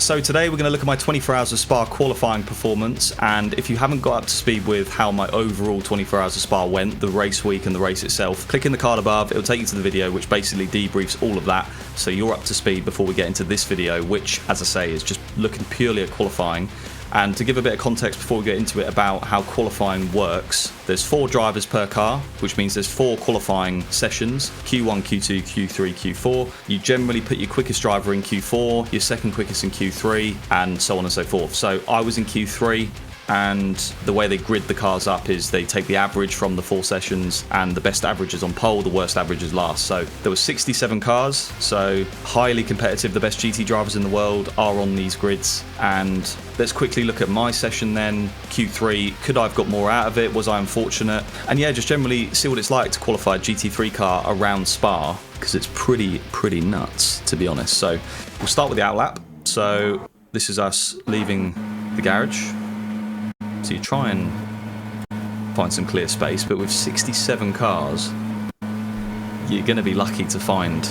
So today we're going to look at my 24 Hours of Spa qualifying performance, and if you haven't got up to speed with how my overall 24 Hours of Spa went, the race week and the race itself, click in the card above, it'll take you to the video which basically debriefs all of that, so you're up to speed before we get into this video, which, as I say, is just looking purely at qualifying. And to give a bit of context before we get into it about how qualifying works, there's 4 drivers per car, which means there's 4 qualifying sessions, Q1, Q2, Q3, Q4. You generally put your quickest driver in Q4, your second quickest in Q3, and so on and so forth. So I was in Q3, and the way they grid the cars up is they take the average from the 4 sessions, and the best average is on pole, the worst average is last. So there were 67 cars, so highly competitive. The best GT drivers in the world are on these grids. And let's quickly look at my session then. Q3, could I have got more out of it? Was I unfortunate? And yeah, just generally see what it's like to qualify a GT3 car around Spa, because it's pretty nuts, to be honest. So we'll start with the outlap. So this is us leaving the garage. So you try and find some clear space, but with 67 cars, you're going to be lucky to find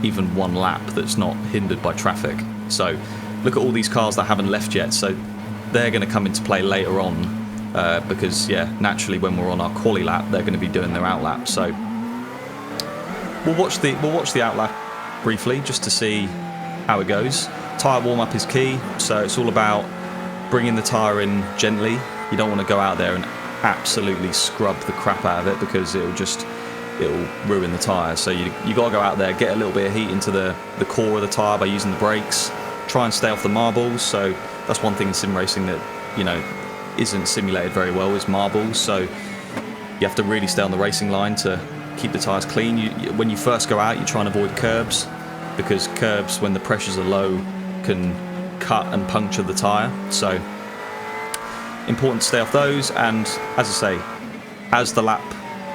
even one lap that's not hindered by traffic. So look at all these cars that haven't left yet, so they're going to come into play later on, because yeah, naturally when we're on our quali lap, they're going to be doing their outlap. So we'll watch the outlap briefly just to see how it goes. Tyre warm up is key, so it's all about bringing the tyre in gently. You don't want to go out there and absolutely scrub the crap out of it, because it'll ruin the tyre. So you got to go out there, get a little bit of heat into the core of the tyre by using the brakes. Try and stay off the marbles. So that's one thing in sim racing that, you know, isn't simulated very well, is marbles. So you have to really stay on the racing line to keep the tyres clean. When you first go out, you try and avoid curbs, because curbs, when the pressures are low, can cut and puncture the tyre. So important to stay off those. And as I say, as the lap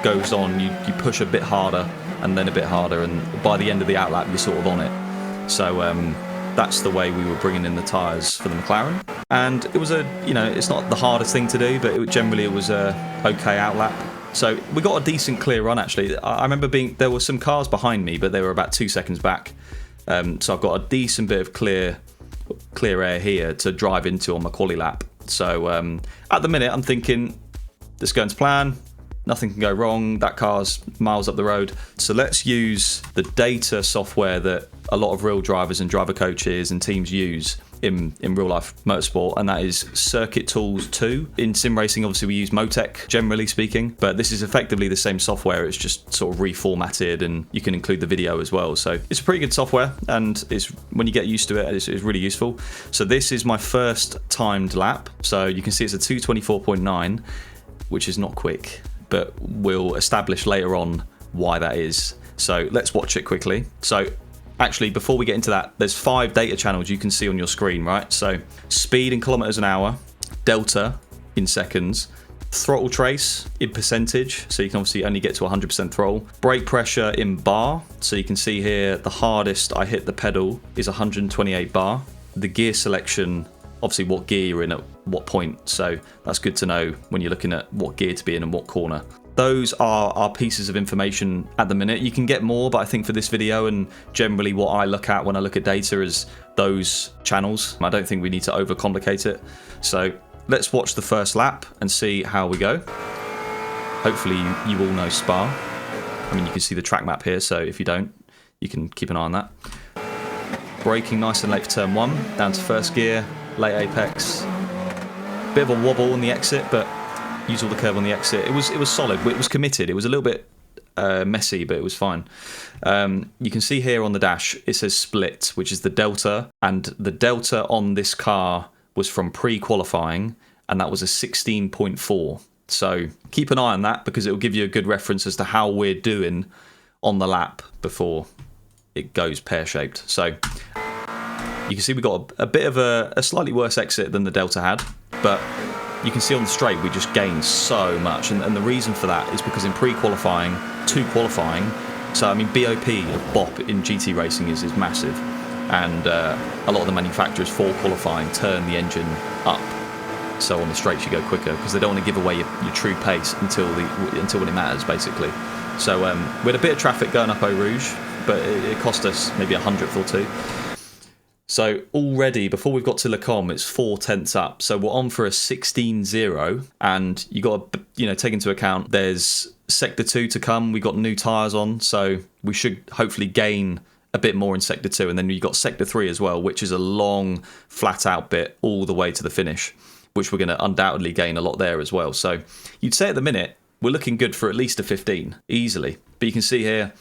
goes on, you push a bit harder and then a bit harder, and by the end of the outlap you're sort of on it. So that's the way we were bringing in the tyres for the McLaren. And it was it's not the hardest thing to do, but it was a okay outlap. So we got a decent clear run, actually. I remember there were some cars behind me, but they were about 2 seconds back. So I've got a decent bit of clear air here to drive into on my quali lap. So at the minute I'm thinking this is going to plan, nothing can go wrong, that car's miles up the road. So let's use the data software that a lot of real drivers and driver coaches and teams use in real life motorsport, and that is Circuit Tools 2. In sim racing, obviously we use Motec, generally speaking, but this is effectively the same software. It's just sort of reformatted, and you can include the video as well. So it's a pretty good software, and when you get used to it, it's really useful. So this is my first timed lap. So you can see it's a 2:24.9, which is not quick, but we'll establish later on why that is. So let's watch it quickly. So actually, before we get into that, there's 5 data channels you can see on your screen, right? So speed in kilometers an hour, delta in seconds, throttle trace in percentage, so you can obviously only get to 100% throttle, brake pressure in bar, so you can see here the hardest I hit the pedal is 128 bar, the gear selection, obviously what gear you're in at what point, so that's good to know when you're looking at what gear to be in and what corner. Those are our pieces of information at the minute. You can get more, but I think for this video and generally what I look at when I look at data is those channels. I don't think we need to overcomplicate it. So let's watch the first lap and see how we go. Hopefully you all know Spa. I mean, you can see the track map here, so if you don't, you can keep an eye on that. Braking nice and late for turn 1, down to first gear, late apex. Bit of a wobble on the exit, but use all the curve on the exit. It was solid. It was committed. It was a little bit messy, but it was fine. You can see here on the dash it says split, which is the delta, and the delta on this car was from pre-qualifying, and that was a 16.4. So keep an eye on that, because it will give you a good reference as to how we're doing on the lap before it goes pear-shaped. So you can see we got a bit of a slightly worse exit than the delta had, but you can see on the straight we just gained so much, and the reason for that is because in pre-qualifying to qualifying, so I mean BOP in GT racing is massive, and a lot of the manufacturers for qualifying turn the engine up, so on the straights you go quicker, because they don't want to give away your true pace until when it matters, basically. So we had a bit of traffic going up Eau Rouge, but it cost us maybe a hundredth or two. So already, before we've got to Le Combe, it's 4 tenths up. So we're on for a 16-0, and you got to, you know, take into account there's Sector 2 to come. We got new tyres on, so we should hopefully gain a bit more in Sector 2. And then you got Sector 3 as well, which is a long, flat-out bit all the way to the finish, which we're going to undoubtedly gain a lot there as well. So you'd say at the minute, we're looking good for at least a 15, easily. But you can see here,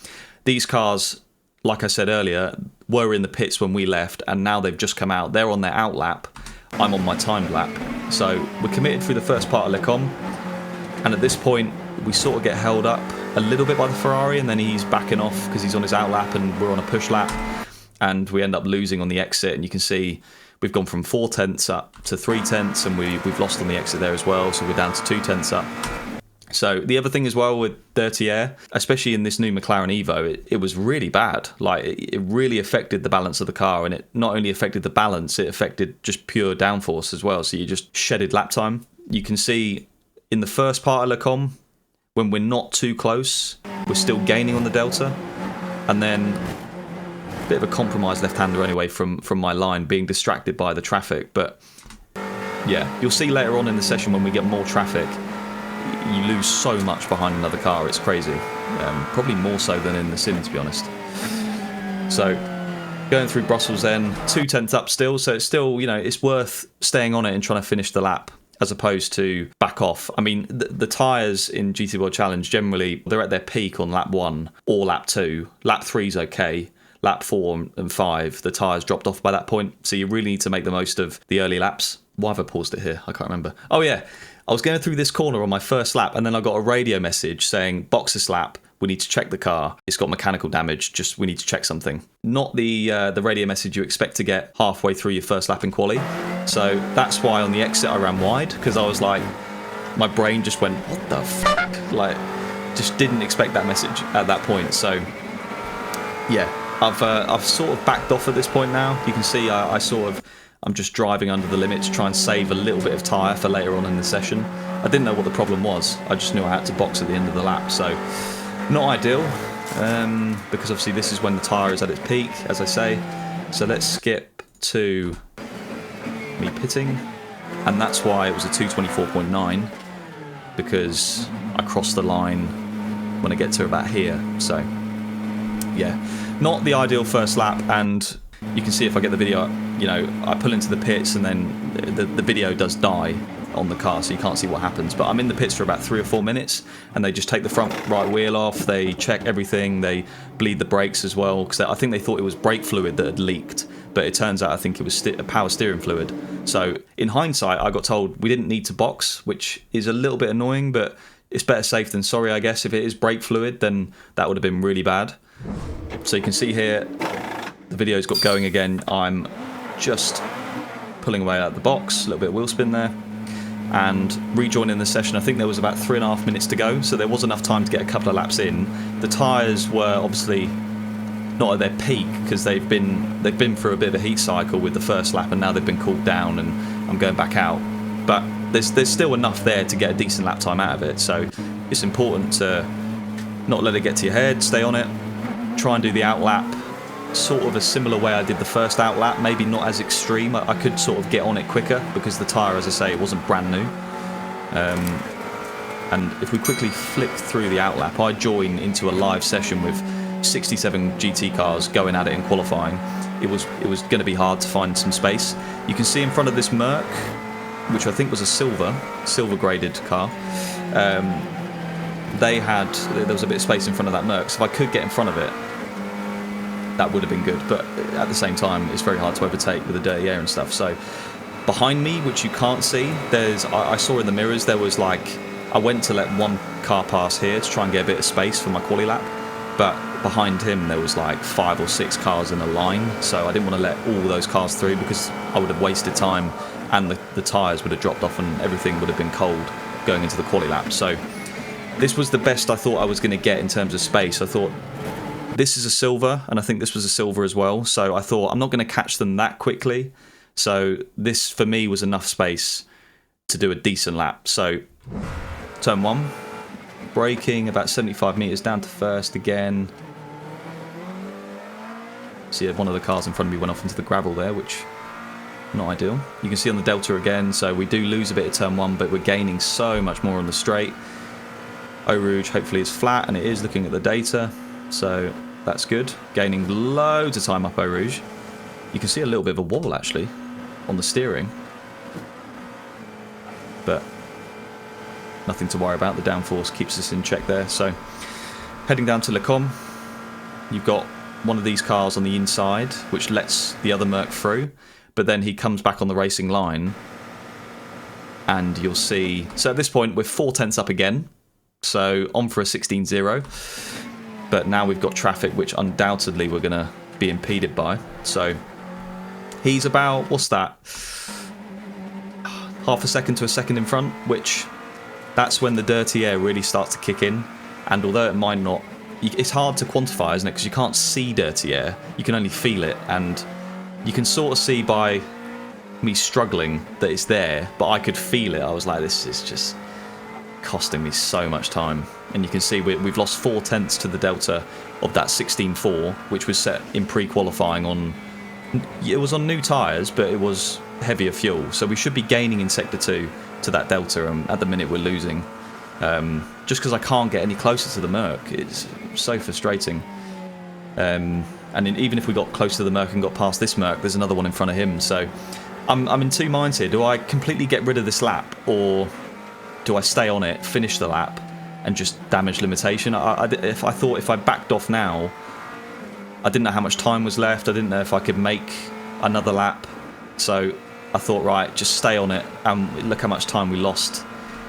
these cars, like I said earlier, were in the pits when we left, and now they've just come out. They're on their out lap. I'm on my timed lap. So we're committed through the first part of Le Combe, and at this point, we sort of get held up a little bit by the Ferrari, and then he's backing off because he's on his out lap, and we're on a push lap, and we end up losing on the exit. And you can see we've gone from 4 tenths up to 3 tenths, and we've lost on the exit there as well, so we're down to 2 tenths up. So the other thing as well with dirty air, especially in this new McLaren Evo, it was really bad. Like, it really affected the balance of the car, and it not only affected the balance, it affected just pure downforce as well. So you just shedded lap time. You can see in the first part of Le Combe, when we're not too close, we're still gaining on the Delta, and then a bit of a compromised left-hander anyway from my line, being distracted by the traffic. But yeah, you'll see later on in the session when we get more traffic, you lose so much behind another car, it's crazy. Probably more so than in the sim, to be honest. So going through Brussels then, 2 tenths up still, so it's still, you know, it's worth staying on it and trying to finish the lap as opposed to back off. I mean, the tyres in GT World Challenge, generally, they're at their peak on lap 1 or lap 2. Lap 3 is okay. Lap 4 and 5, the tyres dropped off by that point, so you really need to make the most of the early laps. Why have I paused it here? I can't remember. Oh yeah, I was going through this corner on my first lap, and then I got a radio message saying, boxes lap, we need to check the car. It's got mechanical damage, just we need to check something. Not the radio message you expect to get halfway through your first lap in quali. So that's why on the exit I ran wide, because I was like, my brain just went, what the fuck? Like, just didn't expect that message at that point. So yeah, I've sort of backed off at this point now. You can see I'm just driving under the limit to try and save a little bit of tyre for later on in the session. I didn't know what the problem was. I just knew I had to box at the end of the lap. So not ideal, because obviously this is when the tyre is at its peak, as I say. So let's skip to me pitting. And that's why it was a 224.9, because I crossed the line when I get to about here. So yeah, not the ideal first lap. And you can see if I get the video up, you know, I pull into the pits and then the video does die on the car, so you can't see what happens. But I'm in the pits for about 3 or 4 minutes, and they just take the front right wheel off, they check everything, they bleed the brakes as well, because I think they thought it was brake fluid that had leaked, but it turns out I think it was power steering fluid. So in hindsight, I got told we didn't need to box, which is a little bit annoying, but it's better safe than sorry, I guess. If it is brake fluid, then that would have been really bad. So you can see here, the video's got going again. I'm just pulling away out of the box, a little bit of wheel spin there, and rejoining the session. I think there was about 3.5 minutes to go, so there was enough time to get a couple of laps in. The tyres were obviously not at their peak because they've been through a bit of a heat cycle with the first lap, and now they've been cooled down, and I'm going back out. But there's still enough there to get a decent lap time out of it, so it's important to not let it get to your head, stay on it, try and do the out lap sort of a similar way I did the first out lap, maybe not as extreme. I could sort of get on it quicker because the tyre, as I say, it wasn't brand new. And if we quickly flick through the out lap, I join into a live session with 67 GT cars going at it in qualifying. It was going to be hard to find some space. You can see in front of this Merc, which I think was a silver graded car, there was a bit of space in front of that Merc, so if I could get in front of it, that would have been good. But at the same time, it's very hard to overtake with the dirty air and stuff. So behind me, which you can't see, I saw in the mirrors, there was like, I went to let one car pass here to try and get a bit of space for my quali lap, but behind him there was like 5 or 6 cars in a line, so I didn't want to let all those cars through because I would have wasted time, and the tyres would have dropped off and everything would have been cold going into the quali lap. So this was the best I thought I was going to get in terms of space. I thought this is a silver, and I think this was a silver as well, so I thought I'm not going to catch them that quickly, so this for me was enough space to do a decent lap. So turn 1, braking about 75 metres down to first again, See, one of the cars in front of me went off into the gravel there, which not ideal. You can see on the Delta again, so we do lose a bit at turn 1, but we're gaining so much more on the straight. Eau Rouge hopefully is flat, and it is looking at the data, so that's good. Gaining loads of time up Eau Rouge. You can see a little bit of a wobble actually on the steering, but nothing to worry about. The downforce keeps us in check there. So heading down to Le Combe, you've got one of these cars on the inside which lets the other Merc through, but then he comes back on the racing line, and you'll see, so at this point we're 4 tenths up again, so on for a 16-0, but now we've got traffic which undoubtedly we're going to be impeded by. So he's about, what's that, half a second to a second in front, which that's when the dirty air really starts to kick in. And although it might not, it's hard to quantify, isn't it, because you can't see dirty air, you can only feel it, and you can sort of see by me struggling that it's there, but I could feel it. I was like, this is just costing me so much time. And you can see we've lost 4 tenths to the Delta of that 16.4, which was set in pre-qualifying on, it was on new tyres, but it was heavier fuel, so we should be gaining in Sector 2 to that Delta, and at the minute we're losing. Just because I can't get any closer to the Merc, it's so frustrating. And even if we got close to the Merc and got past this Merc, there's another one in front of him. So I'm in two minds here. Do I completely get rid of this lap, or do I stay on it, finish the lap, and just damage limitation? I thought if I backed off now, I didn't know how much time was left. I didn't know if I could make another lap. So I thought, right, just stay on it. And look how much time we lost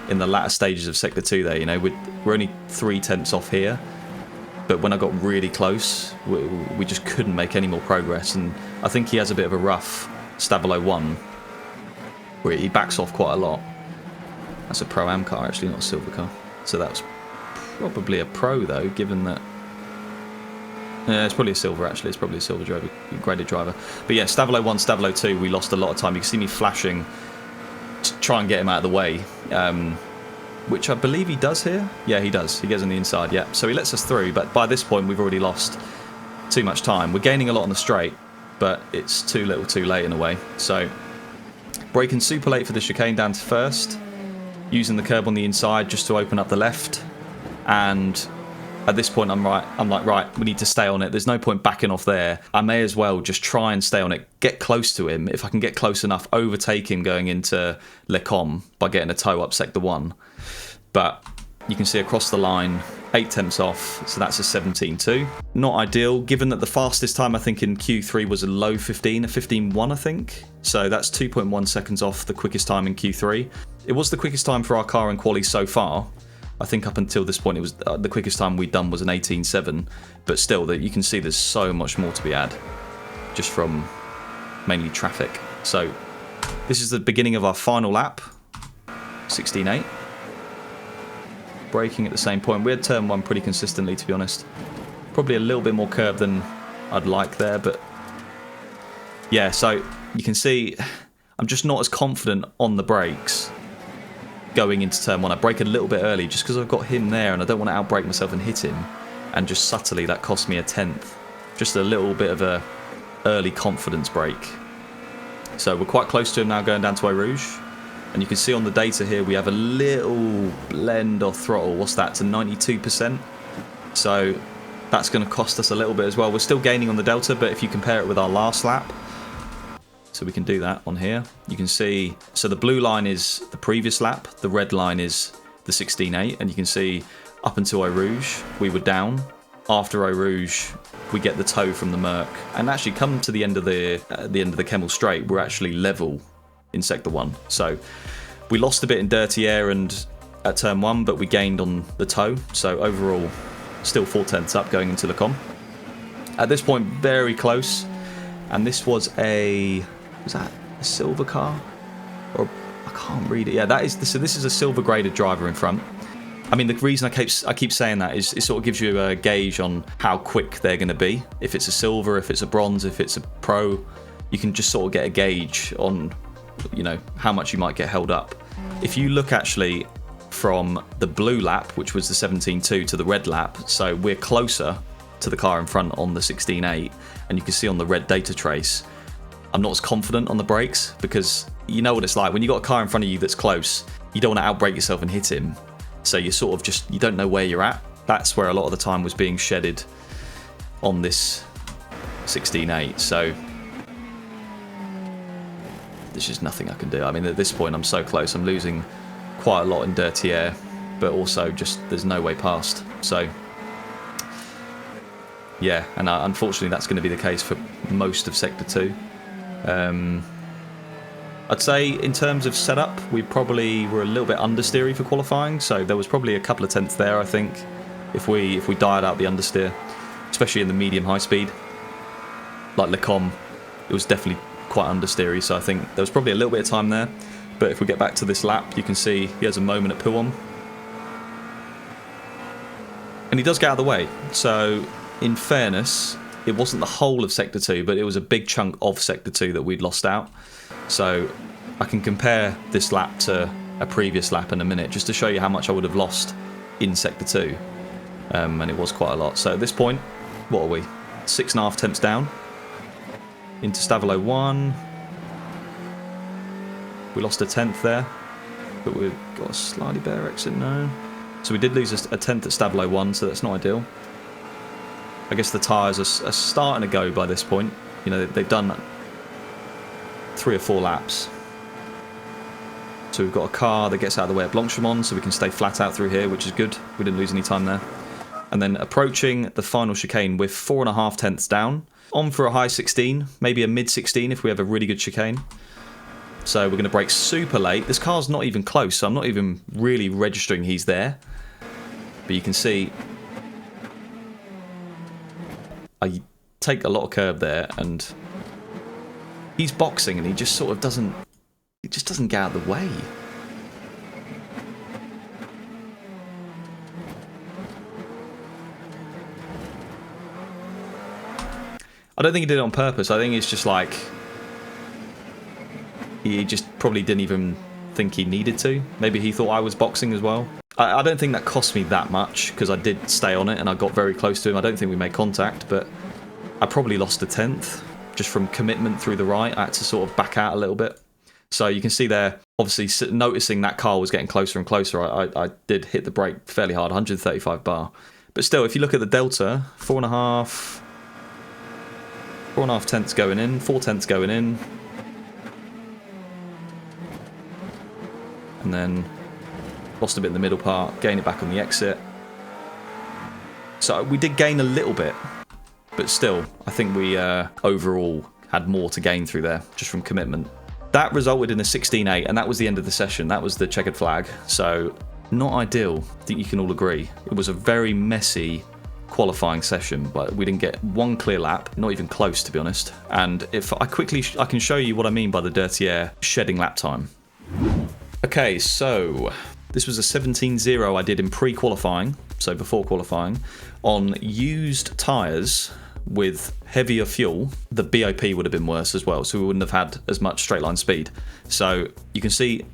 in the latter stages of Sector 2 there. You know, we're only 3 tenths off here. But when I got really close, we just couldn't make any more progress. And I think he has a bit of a rough Stabilo 1, where he backs off quite a lot. That's a Pro-Am car, actually, not a silver car. So that was probably a Pro, though, given that... Yeah, it's probably a silver, actually. It's probably a silver driver, graded driver. But yeah, Stabilo 1, Stabilo 2, we lost a lot of time. You can see me flashing to try and get him out of the way, which I believe he does here. Yeah, he does. He gets on the inside, yeah. So he lets us through, but by this point, we've already lost too much time. We're gaining a lot on the straight, but it's too little too late in a way. So braking super late for the chicane down to first, using the curb on the inside just to open up the left, and at this point I'm like, right, we need to stay on it. There's no point backing off there. I may as well just try and stay on it, get close to him. If I can get close enough, overtake him going into Le Combe by getting a toe up Sector 1. But you can see across the line, 8 tenths off, so that's a 17.2. Not ideal, given that the fastest time I think in Q3 was a low 15, a 15.1 I think. So that's 2.1 seconds off the quickest time in Q3. It was the quickest time for our car in quali so far. I think up until this point, it was the quickest time we'd done was an 18.7, but still, that you can see there's so much more to be had, just from mainly traffic. So this is the beginning of our final lap, 16.8. Braking at the same point. We had turn 1 pretty consistently, to be honest. Probably a little bit more curved than I'd like there, but yeah. So you can see I'm just not as confident on the brakes going into turn 1. I brake a little bit early just because I've got him there and I don't want to outbrake myself and hit him, and just subtly that cost me a tenth. Just a little bit of a early confidence brake. So we're quite close to him now going down to Eau Rouge, and you can see on the data here we have a little blend or throttle, what's that, to 92%. So that's going to cost us a little bit as well. We're still gaining on the Delta, but if you compare it with our last lap, so we can do that on here. You can see, so the blue line is the previous lap, the red line is the 16.8, and you can see up until Eau Rouge, we were down. After Eau Rouge, we get the toe from the Merc, and actually come to the end of the Kemmel Straight, we're actually level in Sector 1. So we lost a bit in dirty air and at turn 1, but we gained on the toe. So overall, still 4 tenths up going into Le Combe. At this point, very close, and this was was that a silver car? Or I can't read it. Yeah, that is. So this is a silver graded driver in front. I mean, the reason I keep saying that is it sort of gives you a gauge on how quick they're going to be. If it's a silver, if it's a bronze, if it's a pro, you can just sort of get a gauge on, you know, how much you might get held up. If you look actually from the blue lap, which was the 17.2, to the red lap, so we're closer to the car in front on the 16.8, and you can see on the red data trace, I'm not as confident on the brakes, because you know what it's like when you got a car in front of you that's close, you don't want to outbrake yourself and hit him, so you sort of just, you don't know where you're at. That's where a lot of the time was being shedded on this 16.8, so there's just nothing I can do. I mean, at this point I'm so close, I'm losing quite a lot in dirty air, but also just there's no way past. So yeah, and unfortunately that's going to be the case for most of Sector 2. I'd say in terms of setup, we probably were a little bit understeery for qualifying, so there was probably a couple of tenths there, I think, if we dialed out the understeer, especially in the medium high speed. Like Lecom, it was definitely quite understeery, so I think there was probably a little bit of time there. But if we get back to this lap, you can see he has a moment at Pouhon, and he does get out of the way. So in fairness, it wasn't the whole of Sector 2, but it was a big chunk of Sector 2 that we'd lost out. So I can compare this lap to a previous lap in a minute, just to show you how much I would have lost in Sector 2. And it was quite a lot. So at this point, what are we? 6.5 tenths down into Stavilo 1. We lost a tenth there, but we've got a slightly better exit now. So we did lose a tenth at Stavilo 1, so that's not ideal. I guess the tyres are starting to go by this point. You know, they've done 3 or 4 laps. So we've got a car that gets out of the way at Blanchemont, so we can stay flat out through here, which is good. We didn't lose any time there. And then approaching the final chicane with 4.5 tenths down. On for a high 16, maybe a mid 16 if we have a really good chicane. So we're going to brake super late. This car's not even close, so I'm not even really registering he's there. But you can see I take a lot of curb there, and he's boxing, and he just sort of doesn't, he just doesn't get out of the way. I don't think he did it on purpose. I think it's just like, he just probably didn't even think he needed to. Maybe he thought I was boxing as well. I don't think that cost me that much, because I did stay on it and I got very close to him. I don't think we made contact, but I probably lost a tenth just from commitment through the right. I had to sort of back out a little bit. So you can see there, obviously noticing that car was getting closer and closer, I did hit the brake fairly hard, 135 bar. But still, if you look at the delta, 4.5 tenths going in, 4 tenths going in. And then lost a bit in the middle part, gain it back on the exit. So we did gain a little bit, but still, I think we overall had more to gain through there, just from commitment. That resulted in a 16.8, and that was the end of the session. That was the checkered flag, so not ideal. I think you can all agree. It was a very messy qualifying session, but we didn't get one clear lap, not even close, to be honest. And if I can show you what I mean by the dirty air shedding lap time. Okay, so this was a 17.0 I did in pre-qualifying, so before qualifying, on used tyres with heavier fuel. The BOP would have been worse as well, so we wouldn't have had as much straight line speed. So you can see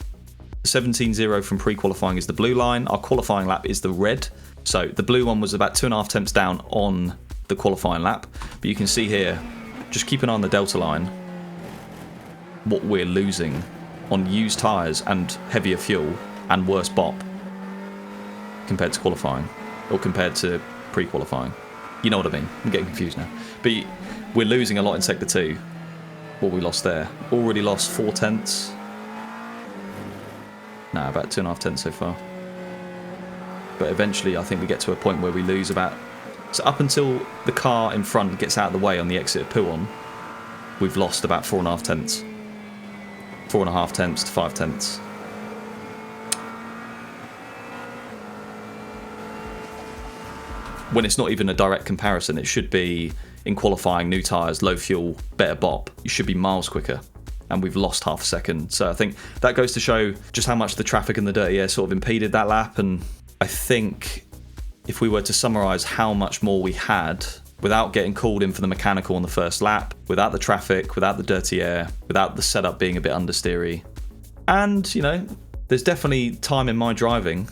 17.0 from pre-qualifying is the blue line, our qualifying lap is the red. So the blue one was about 2.5 tenths down on the qualifying lap, but you can see here, just keep an eye on the delta line, what we're losing on used tyres and heavier fuel and worse BOP compared to qualifying, or compared to pre-qualifying. You know what I mean? I'm getting confused now. But we're losing a lot in Sector 2. What we lost there. Already lost 4 tenths. No, about 2.5 tenths so far. But eventually I think we get to a point where we lose about... So up until the car in front gets out of the way on the exit of Pouhon, we've lost about 4.5 tenths. 4.5 tenths to 5 tenths. When it's not even a direct comparison, it should be, in qualifying, new tyres, low fuel, better BOP, you should be miles quicker. And we've lost half a second. So I think that goes to show just how much the traffic and the dirty air sort of impeded that lap. And I think if we were to summarise how much more we had without getting called in for the mechanical on the first lap, without the traffic, without the dirty air, without the setup being a bit understeery, and, you know, There's definitely time in my driving,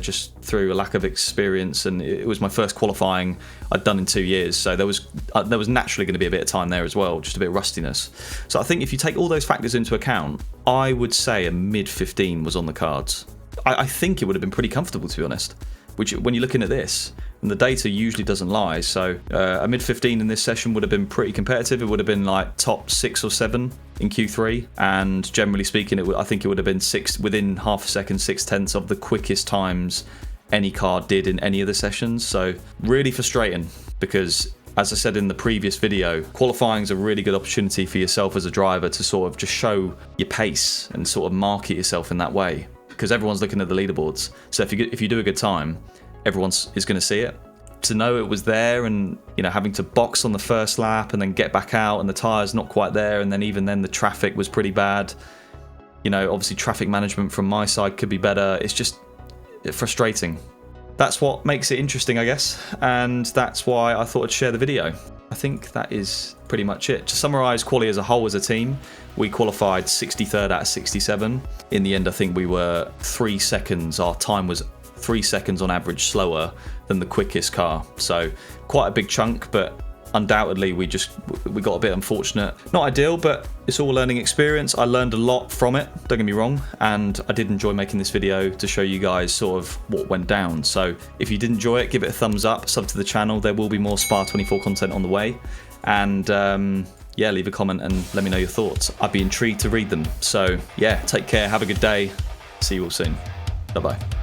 just through a lack of experience, and it was my first qualifying I'd done in 2 years, so there was naturally going to be a bit of time there as well, just a bit of rustiness. So I think if you take all those factors into account, I would say a mid-15 was on the cards. I think it would have been pretty comfortable, to be honest, which when you're looking at this, and the data usually doesn't lie, so a mid-15 in this session would have been pretty competitive. It would have been like top 6 or 7 in Q3, and generally speaking, I think it would have been within half a second, 6/10 of the quickest times any car did in any of the sessions. So really frustrating, because as I said in the previous video, qualifying is a really good opportunity for yourself as a driver to sort of just show your pace and sort of market yourself in that way, because everyone's looking at the leaderboards. So if you do a good time, everyone is going to see it. To know it was there, and having to box on the first lap and then get back out, and the tyres not quite there, and then even then the traffic was pretty bad. Obviously traffic management from my side could be better. It's just frustrating. That's what makes it interesting, I guess, and that's why I thought I'd share the video. I think that is pretty much it. To summarise quali as a whole as a team, we qualified 63rd out of 67. In the end, I think we were 3 seconds. Our time was 3 seconds on average slower than the quickest car. So quite a big chunk, but undoubtedly we got a bit unfortunate. Not ideal, but it's all learning experience. I learned a lot from it, don't get me wrong, and I did enjoy making this video to show you guys sort of what went down. So if you did enjoy it, give it a thumbs up, sub to the channel. There will be more Spa 24 content on the way, and yeah, leave a comment and let me know your thoughts. I'd be intrigued to read them. So yeah, take care, have a good day, see you all soon. Bye bye.